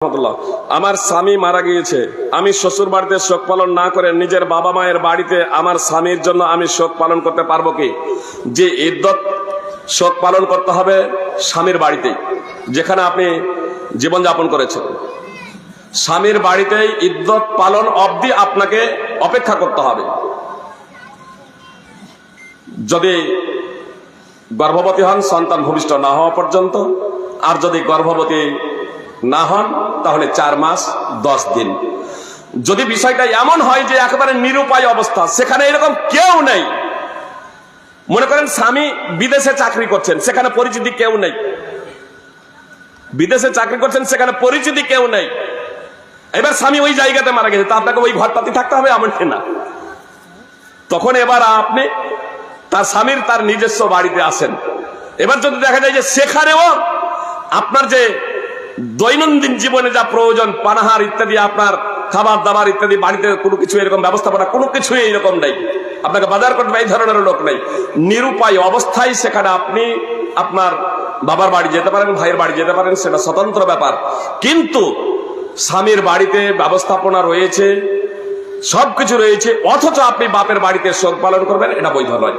আমার স্বামী মারা গিয়েছে, আমি শ্বশুর বাড়িতে শোক পালন না করে নিজের বাবা মায়ের বাড়িতে আমার স্বামীর জন্য আমি শোক পালন করতে পারবো কি? যে ইদ্যত শোক পালন করতে হবে স্বামীর বাড়িতেই, যেখানে আপনি জীবনযাপন করেছেন। স্বামীর বাড়িতেই ইদ্যত পালন অবধি আপনাকে অপেক্ষা করতে হবে। যদি গর্ভবতী হন সন্তান ভূমিষ্ঠ না হওয়া পর্যন্ত, আর যদি গর্ভবতী না হন তাহলে 4 মাস 10 দিন। যদি বিষয়টা এমন হয় যে একেবারে নিরুপায় অবস্থা, সেখানে এরকম কেউ নেই, মনে করেন স্বামী বিদেশে চাকরি করছেন, সেখানে পরিচিতি কেউ নেই, বিদেশে চাকরি করছেন সেখানে পরিচিতি কেউ নেই, এবার স্বামী ওই জায়গাতে মারা গেছে, তা আপনাকে ওই ঘরটাতে থাকতে হবে এমন না। তখন এবার আপনি তার স্বামীর তার নিজস্ব বাড়িতে আসেন। এবার যদি দেখা যায় যে সেখানেও আপনার যে দৈনন্দিন জীবনে যা প্রয়োজন, পানাহার ইত্যাদি, আপনার খাবার দাবার ইত্যাদি, বাড়িতে কোনো কিছু এরকম ব্যবস্থাপনা কোনো কিছুই এইরকম নেই, আপনাকে বাজার করতে এই ধরনের লোক নেই, নিরুপায় অবস্থায় সেখানে আপনি আপনার বাবার বাড়ি যেতে পারেন, ভাইয়ের বাড়ি যেতে পারেন, সেটা স্বতন্ত্র ব্যাপার। কিন্তু স্বামীর বাড়িতে ব্যবস্থাপনা রয়েছে, সবকিছু রয়েছে, অথচ আপনি বাপের বাড়িতে শোক পালন করবেন, এটা বৈধ নয়।